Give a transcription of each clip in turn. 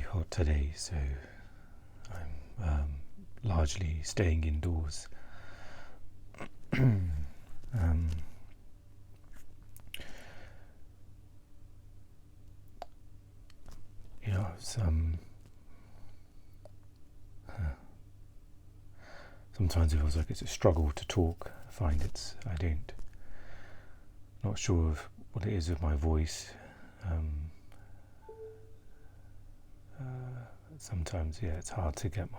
hot today, so I'm largely staying indoors. um, sometimes it feels like it's a struggle to talk. I find not sure of what it is with my voice. Sometimes, it's hard to get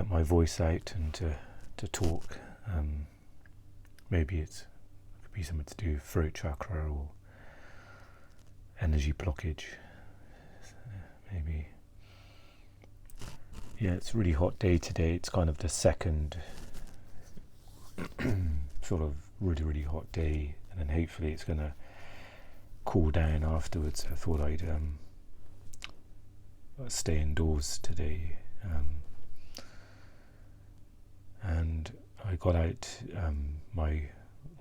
my voice out and to talk. Maybe it could be something to do with throat chakra or energy blockage. Maybe. Yeah, it's a really hot day today. It's kind of the second sort of really, really hot day, and then hopefully it's going to cool down afterwards. I thought I'd stay indoors today, and I got out my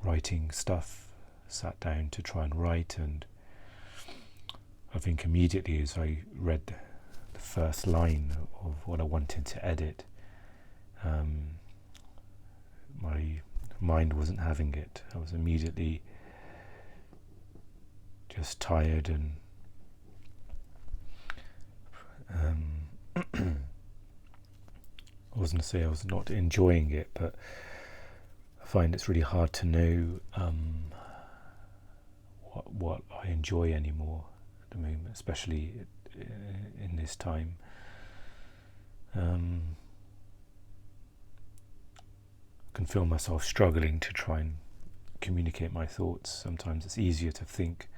writing stuff, sat down to try and write, and I think immediately as I read the first line of what I wanted to edit, my mind wasn't having it. I was immediately just tired and I wasn't to say I was not enjoying it, but I find it's really hard to know what I enjoy anymore at the moment, especially in this time. I can feel myself struggling to try and communicate my thoughts. Sometimes it's easier to think.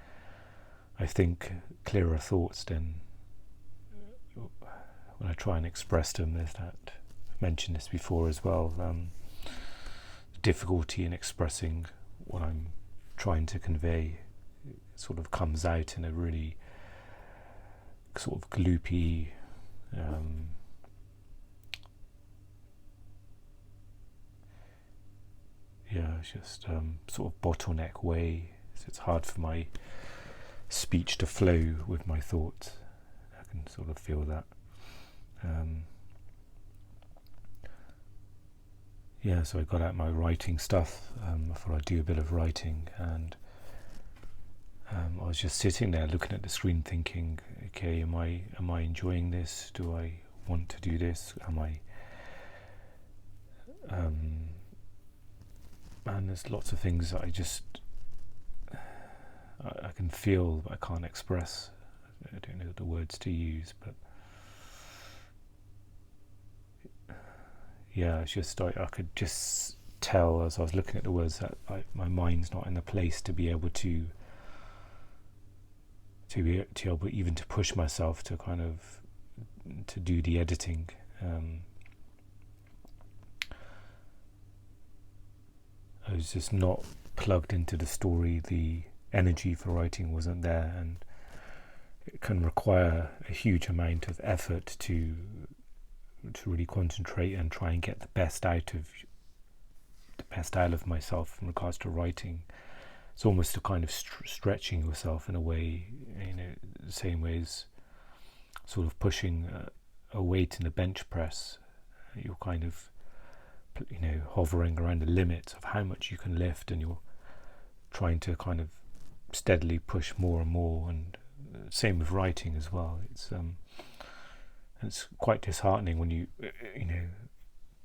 I think clearer thoughts than when I try and express them. There's that, I've mentioned this before as well, difficulty in expressing what I'm trying to convey. It sort of comes out in a really sort of gloopy, just sort of bottleneck way. So it's hard for my speech to flow with my thoughts. I can sort of feel that. So I got out my writing stuff. I thought I'd do a bit of writing, and I was just sitting there looking at the screen thinking, okay, am I enjoying this? Do I want to do this? And there's lots of things that I can feel but I can't express. I don't know the words to use, but it's just I could just tell as I was looking at the words that my mind's not in a place to be able to be able even to push myself to kind of to do the editing. I was just not plugged into the story. The energy for writing wasn't there, and it can require a huge amount of effort to really concentrate and try and get the best out of myself in regards to writing. It's almost a kind of stretching yourself in a way, the same way as sort of pushing a weight in a bench press. You're kind of hovering around the limits of how much you can lift, and you're trying to kind of steadily push more and more. And same with writing as well. It's quite disheartening when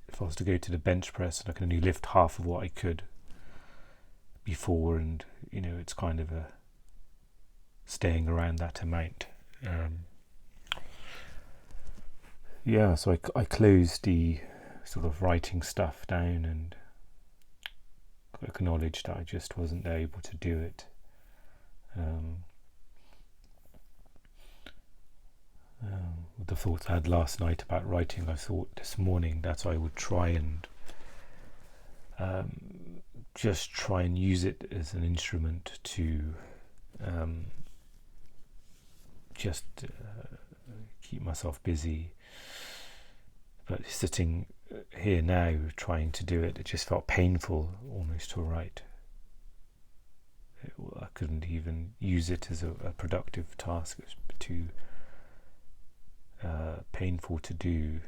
if I was to go to the bench press and I can only lift half of what I could before, and it's kind of a staying around that amount. So I closed the sort of writing stuff down and acknowledged that I just wasn't able to do it. With the thoughts I had last night about writing, I thought this morning that I would try and just try and use it as an instrument to keep myself busy. But sitting here now trying to do it, it just felt painful almost to write. I couldn't even use it as a productive task. It was too painful to do,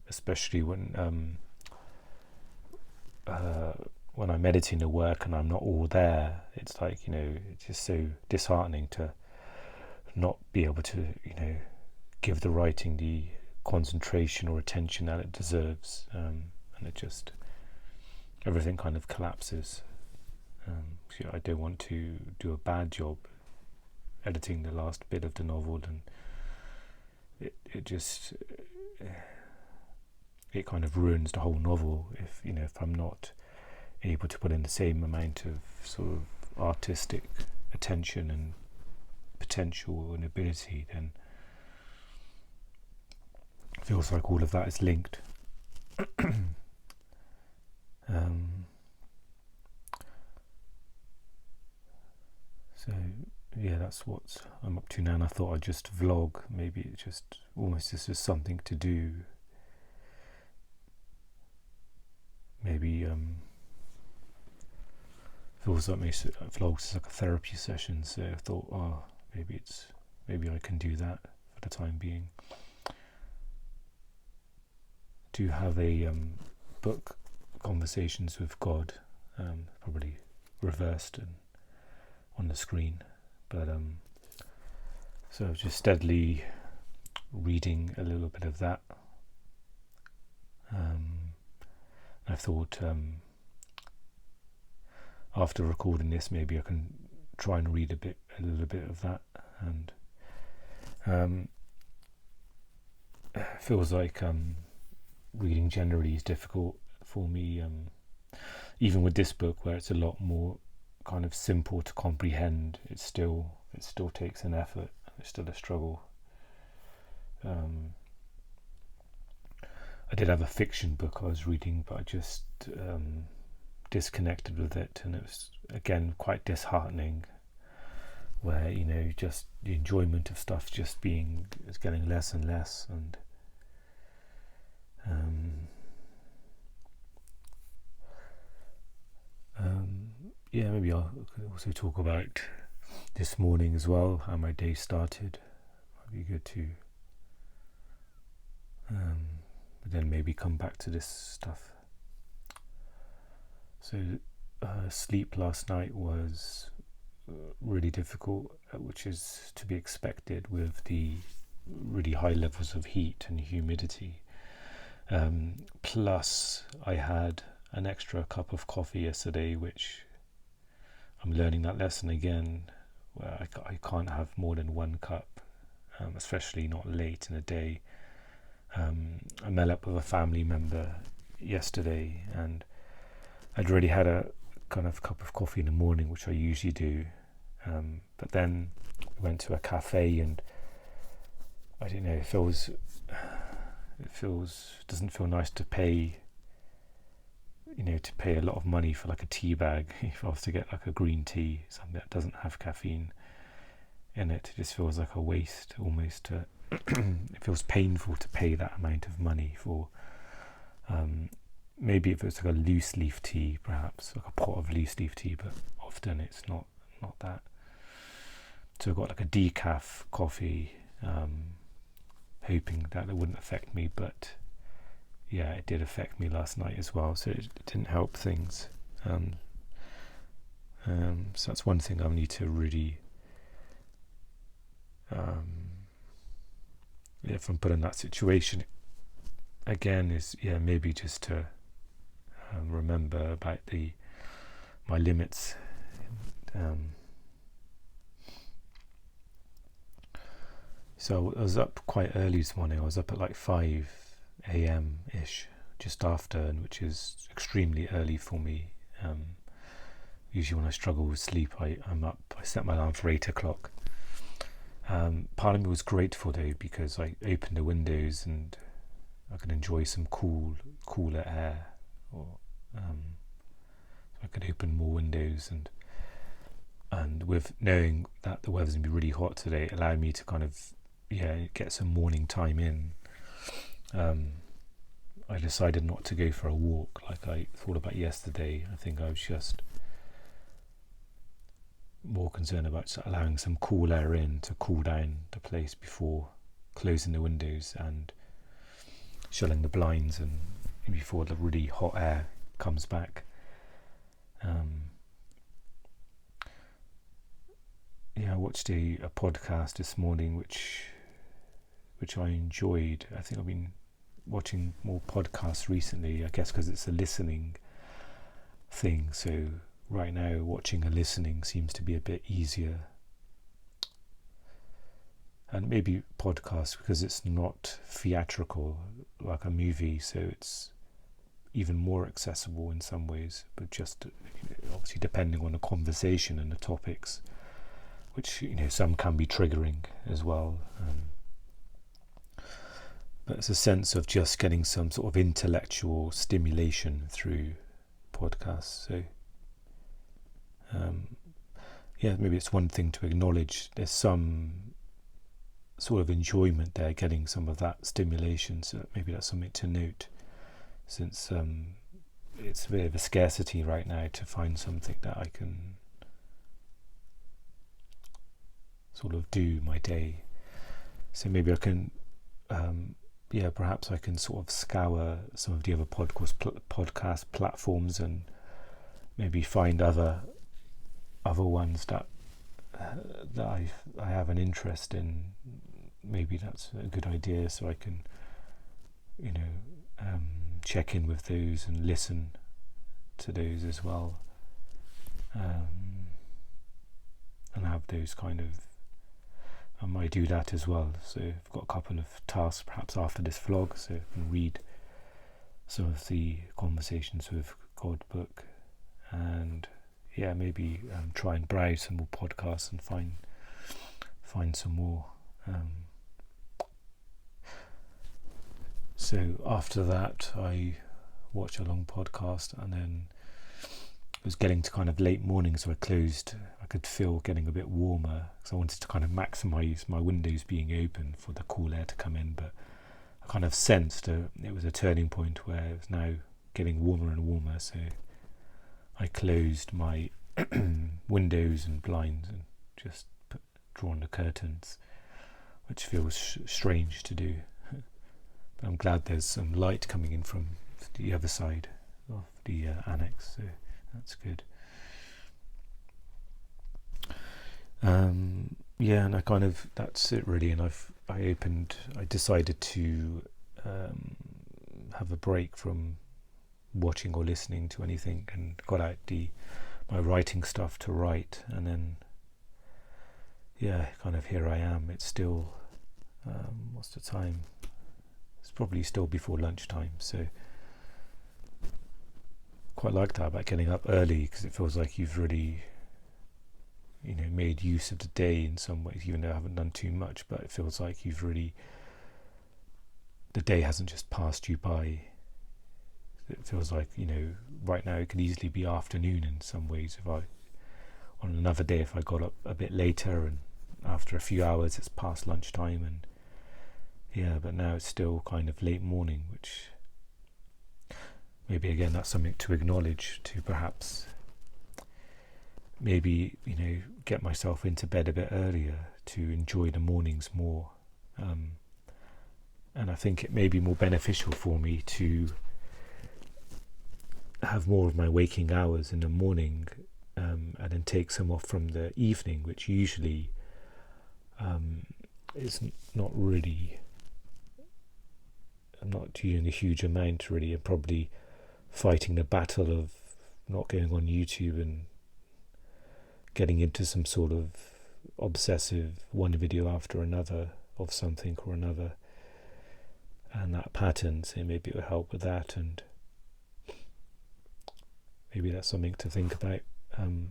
especially when I'm editing the work and I'm not all there. It's like, it's just so disheartening to not be able to, give the writing the concentration or attention that it deserves, and it just, everything kind of collapses. So I don't want to do a bad job editing the last bit of the novel, and it kind of ruins the whole novel if I'm not able to put in the same amount of sort of artistic attention and potential and ability. Then it feels like all of that is linked. So yeah, that's what I'm up to now, and I thought I'd just vlog. Maybe it's just almost as just something to do. Maybe feels like vlogs is like a therapy session. So I thought, maybe I can do that for the time being. Do have a book, Conversations with God, probably reversed and on the screen, but so I was just steadily reading a little bit of that. I thought after recording this, maybe I can try and read a little bit of that, and it feels like reading generally is difficult for me, even with this book where it's a lot more kind of simple to comprehend. It still takes an effort. It's still a struggle. I did have a fiction book I was reading, but I just disconnected with it, and it was again quite disheartening, where just the enjoyment of stuff is getting less and less, and maybe I'll also talk about this morning as well, how my day started. Might be good to but then maybe come back to this stuff. So sleep last night was really difficult, which is to be expected with the really high levels of heat and humidity. Plus I had an extra cup of coffee yesterday, which I'm learning that lesson again, where I can't have more than one cup, especially not late in the day. I met up with a family member yesterday, and I'd already had a kind of cup of coffee in the morning, which I usually do, but then we went to a cafe, and I don't know, it doesn't feel nice to pay a lot of money for like a tea bag. If I was to get like a green tea, something that doesn't have caffeine in it, it just feels like a waste almost. It feels painful to pay that amount of money for maybe if it's like a loose leaf tea, perhaps like a pot of loose leaf tea, but often it's not that. So I got like a decaf coffee, hoping that it wouldn't affect me, but yeah, it did affect me last night as well, so it didn't help things. So that's one thing I need to really if I'm put in that situation again, is maybe just to remember about my limits. So I was up quite early this morning. I was up at like 5 a.m. ish, just after, which is extremely early for me. Usually when I struggle with sleep, I'm up. I set my alarm for 8 o'clock. Part of me was grateful though, because I opened the windows and I could enjoy some cooler air, or I could open more windows, and with knowing that the weather's gonna be really hot today, it allowed me to kind of get some morning time in. I decided not to go for a walk like I thought about yesterday. I think I was just more concerned about allowing some cool air in to cool down the place before closing the windows and shutting the blinds, and before the really hot air comes back. I watched a podcast this morning which I enjoyed. I think I've been watching more podcasts recently, I guess because it's a listening thing. So right now watching and listening seems to be a bit easier. And maybe podcasts because it's not theatrical like a movie, so it's even more accessible in some ways, but just obviously depending on the conversation and the topics, which some can be triggering as well. But it's a sense of just getting some sort of intellectual stimulation through podcasts. So maybe it's one thing to acknowledge there's some sort of enjoyment there, getting some of that stimulation, so maybe that's something to note, since it's a bit of a scarcity right now to find something that I can sort of do my day. So maybe I can perhaps I can sort of scour some of the other podcast platforms and maybe find other ones that I have an interest in. Maybe that's a good idea, so I can check in with those and listen to those as well, and have those kind of, I might do that as well. So I've got a couple of tasks perhaps after this vlog, so I can read some of the Conversations with God book, and maybe try and browse some more podcasts and find some more. So after that I watched a long podcast, and then it was getting to kind of late morning, so I could feel getting a bit warmer, because I wanted to kind of maximise my windows being open for the cool air to come in, but I kind of sensed it was a turning point where it was now getting warmer and warmer, so I closed my windows and blinds and just drawn the curtains, which feels strange to do. But I'm glad there's some light coming in from the other side of the annex, so that's good. And I kind of, that's it really. And I decided to have a break from watching or listening to anything, and got out my writing stuff to write, and then kind of here I am. It's still what's the time? It's probably still before lunchtime, so quite like that about getting up early, because it feels like you've really made use of the day in some ways, even though I haven't done too much, but it feels like the day hasn't just passed you by. It feels like right now it could easily be afternoon in some ways. On another day, if I got up a bit later, and after a few hours it's past lunchtime, and but now it's still kind of late morning, which maybe again that's something to acknowledge, to perhaps maybe get myself into bed a bit earlier to enjoy the mornings more, and I think it may be more beneficial for me to have more of my waking hours in the morning, and then take some off from the evening, which usually is not really, I'm not doing a huge amount really. I'm probably fighting the battle of not going on YouTube and getting into some sort of obsessive one video after another of something or another, and that pattern. So maybe it will help with that, and maybe that's something to think about.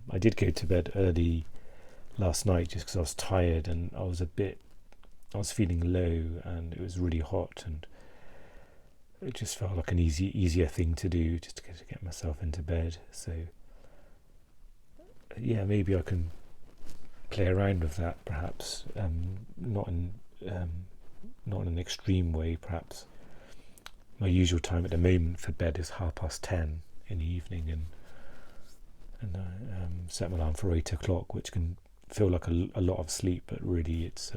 I did go to bed early last night just because I was tired, and I was feeling low, and it was really hot, and it just felt like an easier thing to do, just to get myself into bed. So maybe I can play around with that, perhaps, not in an extreme way. Perhaps my usual time at the moment for bed is 10:30 in the evening, and I set my alarm for 8 o'clock, which can feel like a lot of sleep, but really it's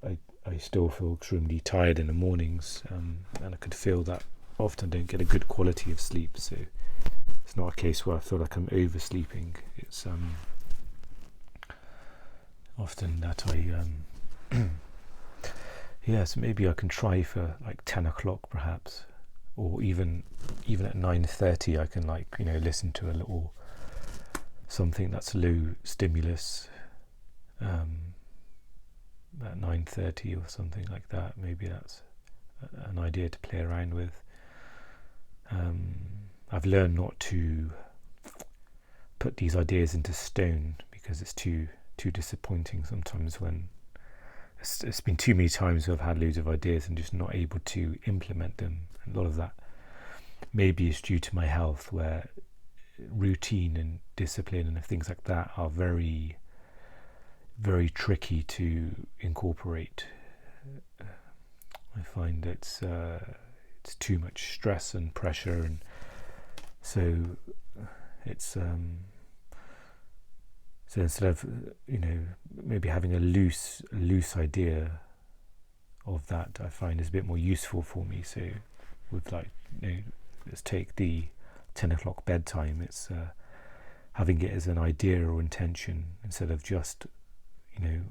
I I still feel extremely tired in the mornings, and I could feel that often don't get a good quality of sleep. So it's not a case where I feel like I'm oversleeping. It's often that I yeah, so maybe I can try for like 10 o'clock perhaps, or even at 9:30 I can, like, listen to a little something that's low stimulus at 9:30 or something like that. Maybe that's an idea to play around with. I've learned not to put these ideas into stone, because it's too disappointing sometimes when it's been too many times where I've had loads of ideas and just not able to implement them. And a lot of that maybe is due to my health, where routine and discipline and things like that are very, very tricky to incorporate. I find it's too much stress and pressure, and so it's so instead of maybe having a loose idea of that, I find is a bit more useful for me. So with, like, let's take the 10 o'clock bedtime. It's having it as an idea or intention instead of just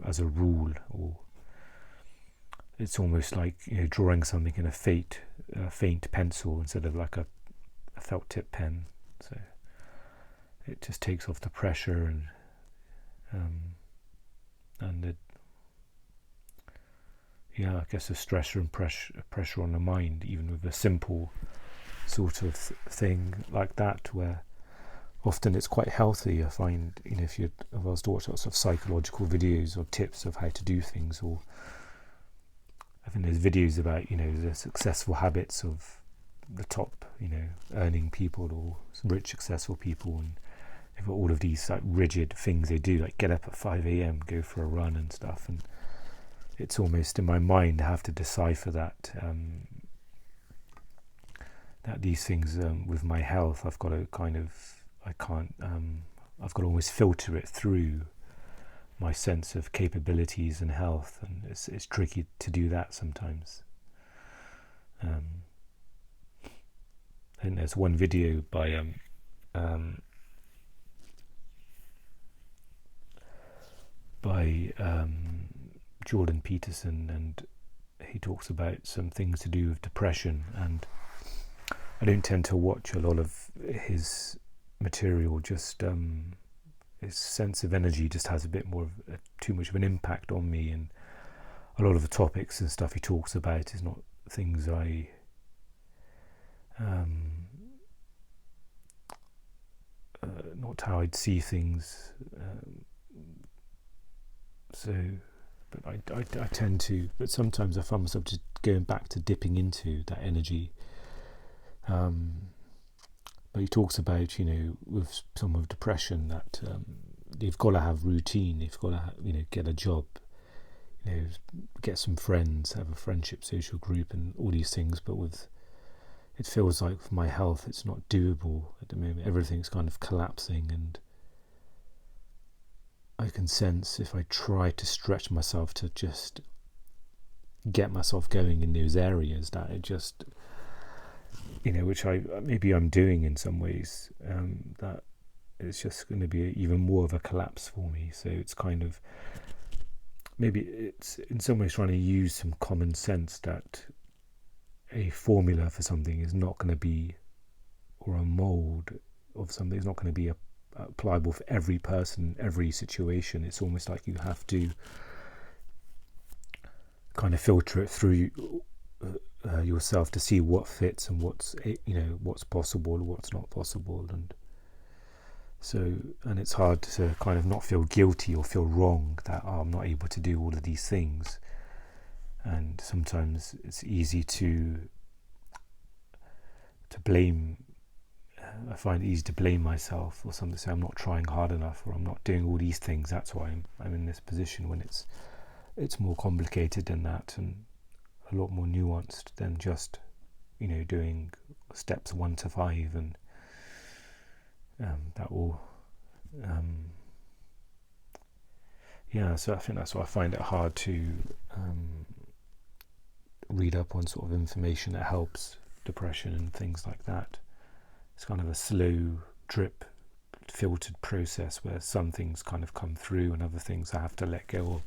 as a rule. Or it's almost like drawing something in a faint pencil instead of like a felt tip pen. So it just takes off the pressure and the I guess the stressor and pressure on the mind, even with a simple sort of thing like that, where often it's quite healthy. I find, if I was to watch lots of psychological videos or tips of how to do things, or I think there's videos about the successful habits of the top earning people or rich successful people, and they've got all of these like rigid things they do, like get up at 5 a.m, go for a run and stuff. And it's almost in my mind I have to decipher that that these things with my health, I've got to I've got to almost filter it through my sense of capabilities and health, and it's tricky to do that sometimes. I think there's one video by Jordan Peterson, and he talks about some things to do with depression. And I don't tend to watch a lot of his material, just his sense of energy just has a bit more of too much of an impact on me, and a lot of the topics and stuff he talks about is not things I not how I'd see things, but I tend to, but sometimes I find myself just going back to dipping into that energy. But he talks about, with some of depression, that they've got to have routine, they've got to get a job, get some friends, have a friendship social group and all these things. But it feels like with my health it's not doable at the moment. Everything's kind of collapsing, and I can sense if I try to stretch myself to just get myself going in those areas, that it just, which I'm doing in some ways, that it's just going to be even more of a collapse for me. So it's kind of, maybe it's in some ways trying to use some common sense that a formula for something is not going to be, or a mold of something is not going to be applicable for every person, every situation. It's almost like you have to kind of filter it through yourself to see what fits and what's possible and what's not possible. And so, and it's hard to kind of not feel guilty or feel wrong that I'm not able to do all of these things. And sometimes it's easy to blame. I find it easy to blame myself or something, say I'm not trying hard enough, or I'm not doing all these things. That's why I'm in this position, when it's more complicated than that, and a lot more nuanced than just doing steps 1 to 5, and that will so I think that's why I find it hard to read up on sort of information that helps depression and things like that. It's kind of a slow drip filtered process where some things kind of come through and other things I have to let go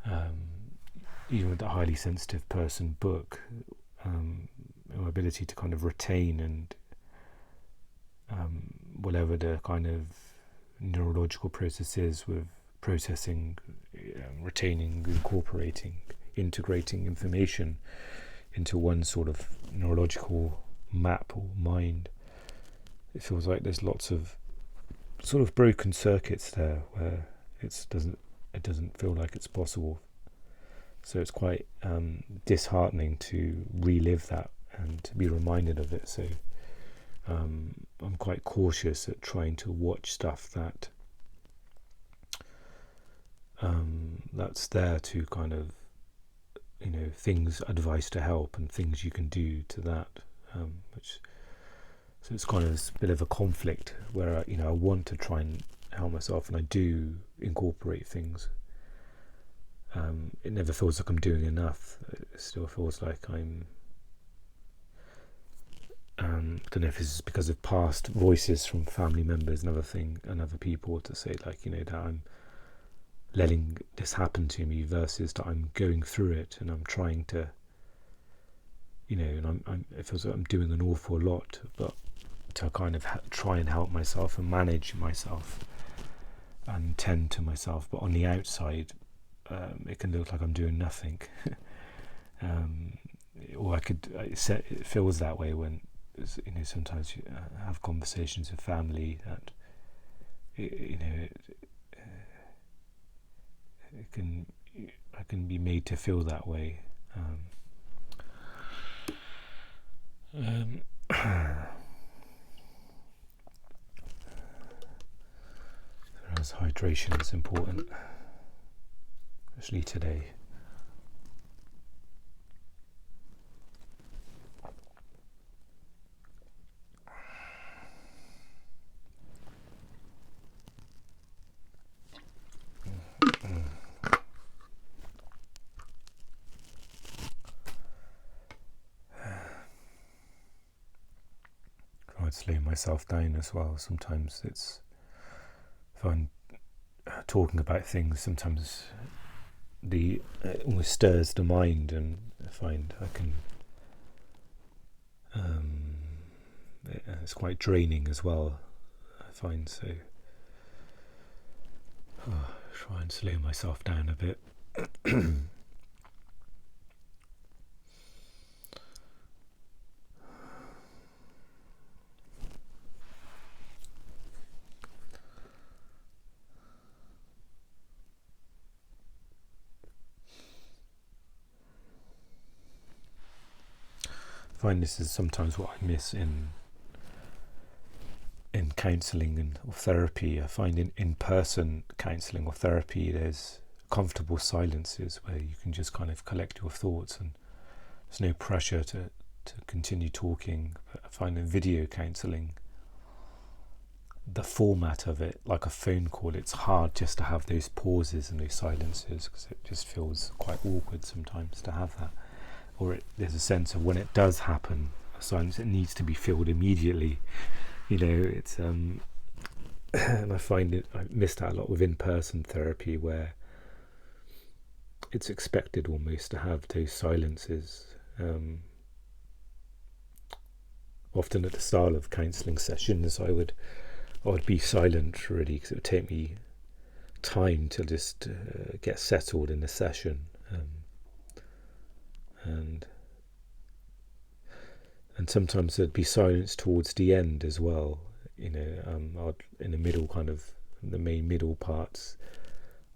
of. Even with the highly sensitive person book, my ability to kind of retain and whatever the kind of neurological process is with processing, retaining, incorporating, integrating information into one sort of neurological map or mind. It feels like there's lots of sort of broken circuits there where it doesn't feel like it's possible. So it's quite disheartening to relive that and to be reminded of it. So I'm quite cautious at trying to watch stuff that's there to kind of, things, advice to help and things you can do to that. So it's kind of a bit of a conflict where I want to try and help myself, and I do incorporate things. It never feels like I'm doing enough. It still feels like I'm. I don't know if this is because of past voices from family members and other people to say that I'm letting this happen to me versus that I'm going through it and I'm trying to, and it feels like I'm doing an awful lot, but to kind of try and help myself and manage myself and tend to myself. But on the outside, it can look like I'm doing nothing. Or it feels that way when, sometimes you have conversations with family that, I can be made to feel that way. Whereas hydration is important, especially today. I'd slow myself down as well. Sometimes if I'm talking about things, sometimes it almost stirs the mind, and I find I can. It's quite draining as well, I find, so. Try and slow myself down a bit. I find this is sometimes what I miss in counselling and or therapy. I find in person counselling or therapy, there's comfortable silences where you can just kind of collect your thoughts, and there's no pressure to continue talking. But I find in video counselling, the format of it, like a phone call, it's hard just to have those pauses and those silences, because it just feels quite awkward sometimes to have that. Or there's a sense of when it does happen, a silence, it needs to be filled immediately. It's and I find I miss that a lot with in-person therapy, where it's expected almost to have those silences. Often at the start of counselling sessions, I would be silent really, because it would take me time to just get settled in the session. And sometimes there'd be silence towards the end as well. In the middle, kind of the main middle parts,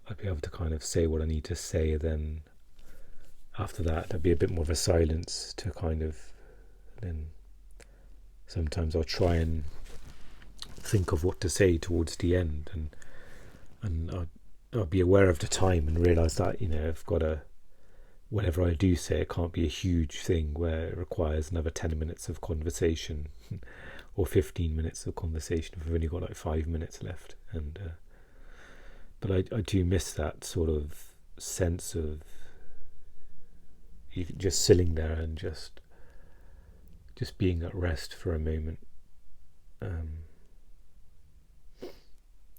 I'd be able to kind of say what I need to say. Then after that, there'd be a bit more of a silence to kind of. Then sometimes I'll try and think of what to say towards the end, and I'll be aware of the time and realise that I've got to. Whatever I do say, it can't be a huge thing where it requires another 10 minutes of conversation or 15 minutes of conversation if we've only got like 5 minutes left. But I do miss that sort of sense of, you just sitting there and just being at rest for a moment.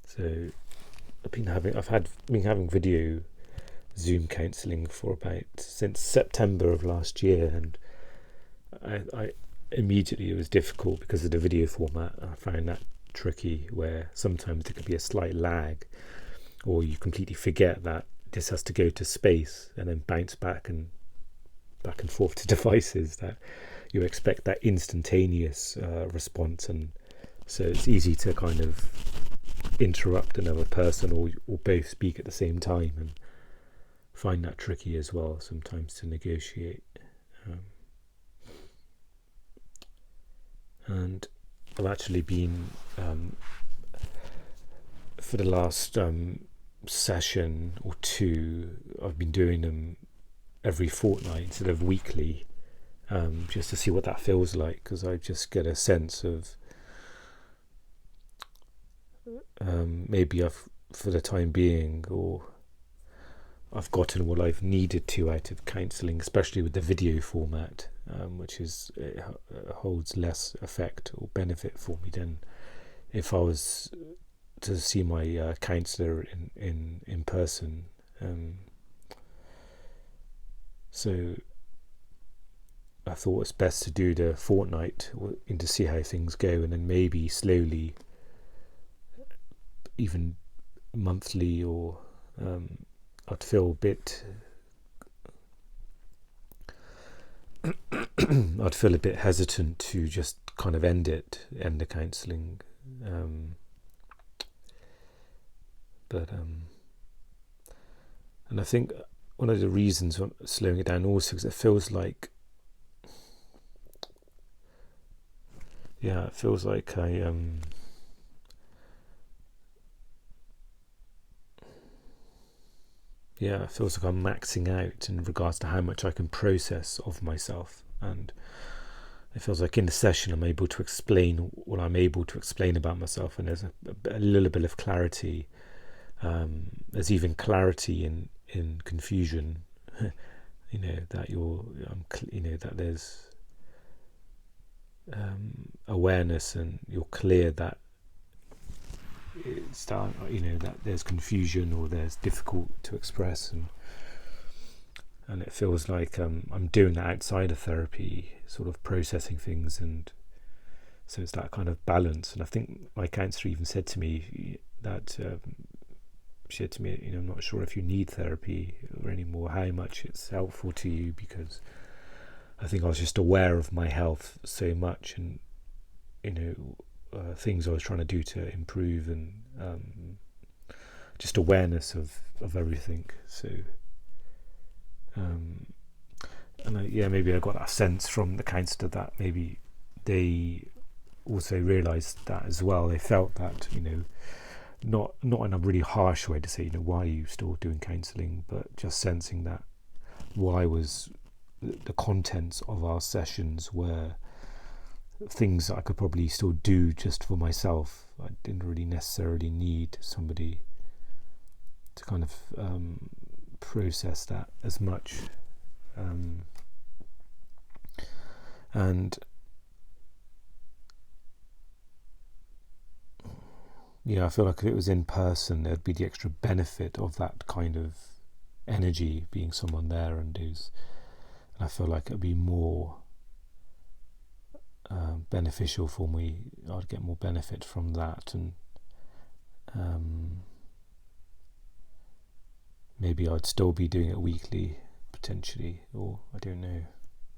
So I've been having video Zoom counselling for since September of last year, and I immediately, it was difficult because of the video format. I found that tricky, where sometimes there could be a slight lag, or you completely forget that this has to go to space and then bounce back and forth to devices, that you expect that instantaneous response, and so it's easy to kind of interrupt another person or both speak at the same time, and find that tricky as well sometimes to negotiate. And I've actually been for the last session or two, I've been doing them every fortnight instead of weekly, just to see what that feels like, because I just get a sense of maybe for the time being, or I've gotten what I've needed to out of counselling, especially with the video format, which is it holds less effect or benefit for me than if I was to see my counsellor in person. So I thought it's best to do the fortnight and to see how things go, and then maybe slowly, even monthly, or I'd feel a bit I'd feel a bit hesitant to just kind of end the counselling, and I think one of the reasons I'm slowing it down also is it feels like it feels like I'm maxing out in regards to how much I can process of myself, and it feels like in the session I'm able to explain what I'm able to explain about myself, and there's a little bit of clarity. There's even clarity in confusion, that that there's awareness, and you're clear that it's that there's confusion or there's difficult to express, and it feels like I'm doing that outside of therapy, sort of processing things, and so it's that kind of balance. And I think my counsellor even said to me that I'm not sure if you need therapy or anymore, how much it's helpful to you, because I think I was just aware of my health so much, and things I was trying to do to improve, and just awareness of everything. So maybe I got that sense from the counsellor that maybe they also realised that as well. They felt that not in a really harsh way to say why are you still doing counselling, but just sensing that why was the contents of our sessions were things that I could probably still do just for myself. I didn't really necessarily need somebody to kind of process that as much, and I feel like if it was in person, there'd be the extra benefit of that kind of energy, being someone there, and I feel like it'd be more beneficial for me. I'd get more benefit from that, and maybe I'd still be doing it weekly potentially, or I don't know.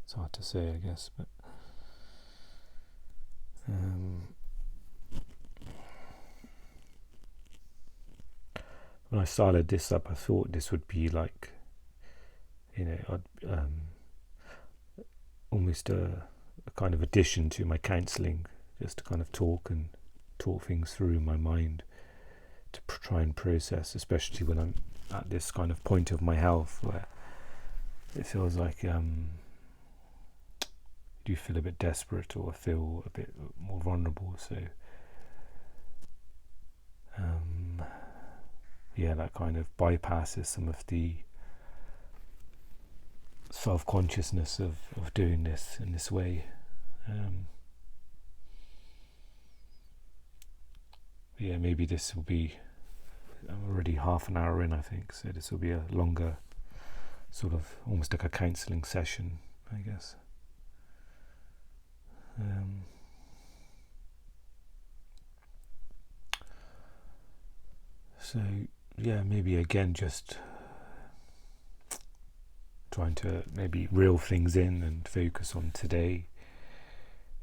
It's hard to say, I guess, but when I started this up, I thought this would be like, I'd almost a kind of addition to my counselling, just to kind of talk things through in my mind, to try and process, especially when I'm at this kind of point of my health where it feels like do feel a bit desperate or feel a bit more vulnerable. So that kind of bypasses some of the self-consciousness of doing this in this way. Yeah, maybe this will be, I'm already half an hour in, I think, so this will be a longer, sort of almost like a counselling session, I guess. So yeah, maybe again just trying to maybe reel things in and focus on today,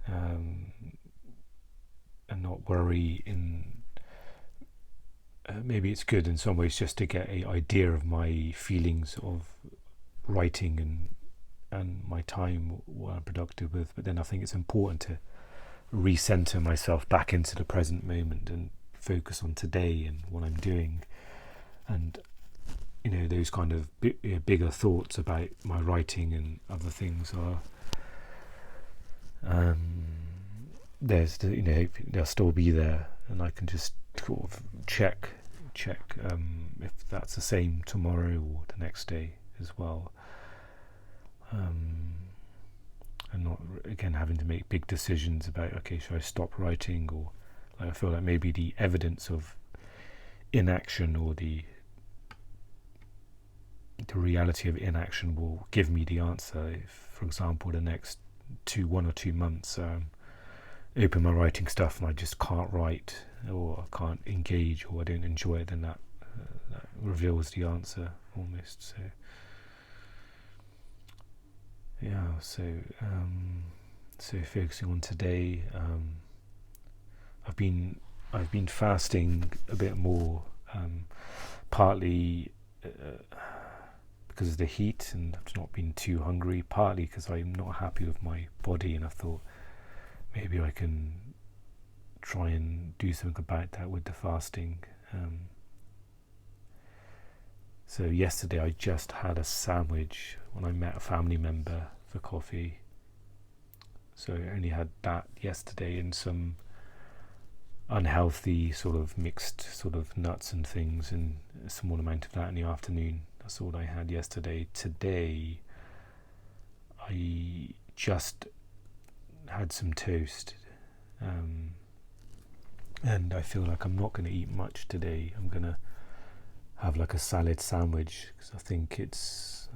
and not worry in maybe it's good in some ways just to get an idea of my feelings of writing and my time, what I'm productive with. But then I think it's important to recenter myself back into the present moment and focus on today and what I'm doing, and those kind of bigger thoughts about my writing and other things are they'll still be there, and I can just sort of check if that's the same tomorrow or the next day as well, and not again having to make big decisions about, okay, should I stop writing, or I feel like maybe the evidence of inaction or the reality of inaction will give me the answer. If, for example, the next 1 or 2 months open my writing stuff and I just can't write, or I can't engage, or I don't enjoy it, then that reveals the answer almost. So yeah, so focusing on today. I've been fasting a bit more, partly because of the heat and I've not been too hungry, partly because I'm not happy with my body, and I thought maybe I can try and do something about that with the fasting. So yesterday I just had a sandwich when I met a family member for coffee. So I only had that yesterday and some unhealthy sort of mixed sort of nuts and things, and a small amount of that in the afternoon. That's all I had yesterday. Today I just had some toast, and I feel like I'm not going to eat much today. I'm going to have like a salad sandwich because I think it's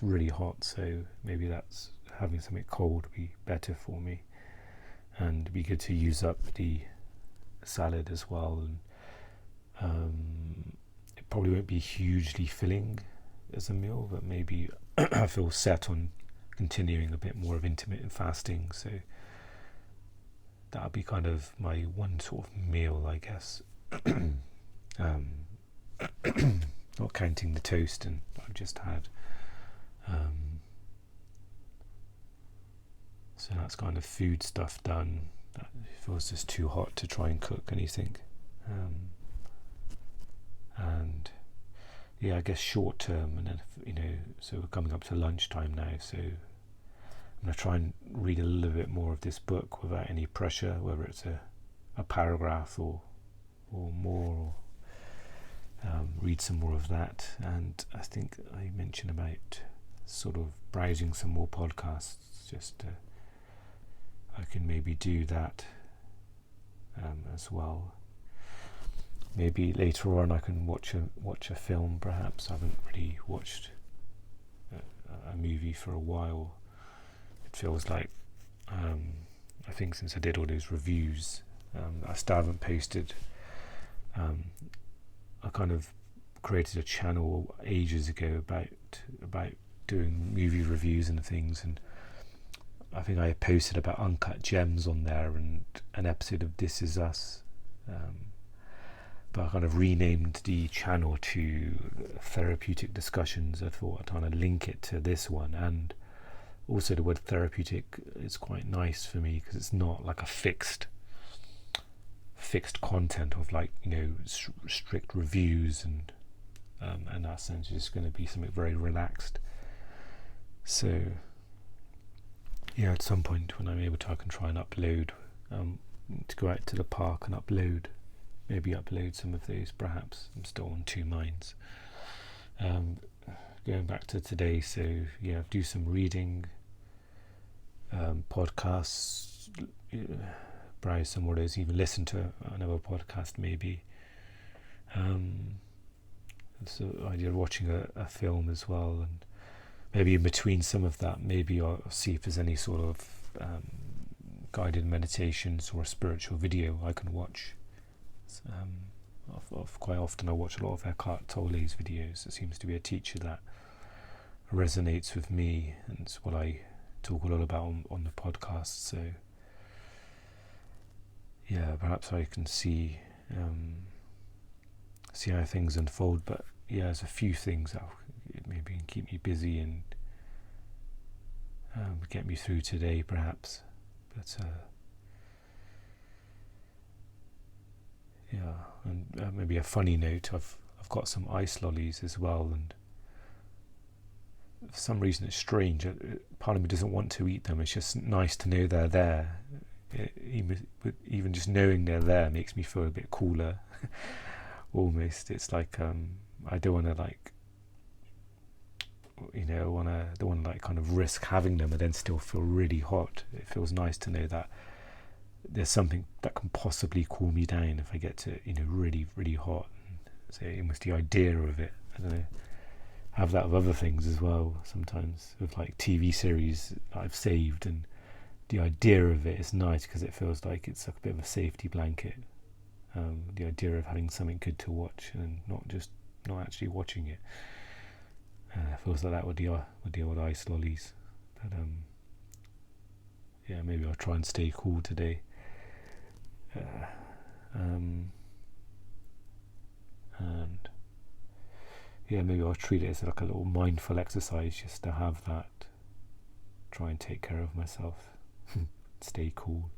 really hot, so maybe that's having something cold would be better for me, and it'd be good to use up the salad as well. And it probably won't be hugely filling as a meal, but maybe I feel set on continuing a bit more of intermittent fasting, so that'll be kind of my one sort of meal, I guess. Not counting the toast and I've just had. So that's kind of food stuff done. It feels just too hot to try and cook anything. And yeah, I guess short term, and then so we're coming up to lunchtime now, so I'm going to try and read a little bit more of this book without any pressure, whether it's a paragraph or more, or read some more of that. And I think I mentioned about sort of browsing some more podcasts, just I can maybe do that as well. Maybe later on I can watch a film, perhaps. I haven't really watched a movie for a while. It feels like I think since I did all those reviews, I still haven't posted. I kind of created a channel ages ago about doing movie reviews and things, and I think I posted about Uncut Gems on there and an episode of This Is Us, but I kind of renamed the channel to Therapeutic Discussions. I thought I'd kind of link it to this one, and also the word therapeutic is quite nice for me because it's not like a fixed content of like strict reviews, and in that sense it's going to be something very relaxed. So yeah, at some point when I'm able to, I can try and upload, to go out to the park and upload some of those. Perhaps I'm still on two minds. going back to today. So yeah, do some reading, podcasts, browse some of those, even listen to another podcast maybe. So idea of watching a film as well, and maybe in between some of that, maybe I'll see if there's any sort of guided meditations or a spiritual video I can watch. Quite often I watch a lot of Eckhart Tolle's videos. It seems to be a teacher that resonates with me, and it's what I talk a lot about on the podcast. So yeah, perhaps I can see how things unfold. But yeah, there's a few things that maybe can keep me busy and get me through today, perhaps. But yeah, and maybe a funny note. I've got some ice lollies as well, and for some reason it's strange. Part of me doesn't want to eat them. It's just nice to know they're there. Even just knowing they're there makes me feel a bit cooler. Almost, it's like I don't want to don't want to like kind of risk having them and then still feel really hot. It feels nice to know that there's something that can possibly cool me down if I get to really really hot. So almost the idea of it, I don't know, have that with other things as well. Sometimes with like TV series that I've saved, and the idea of it is nice because it feels like it's like a bit of a safety blanket. The idea of having something good to watch and not actually watching it. Feels like that with the old ice lollies. But yeah, maybe I'll try and stay cool today. And yeah, maybe I'll treat it as like a little mindful exercise, just to have that. Try and take care of myself. Stay cool.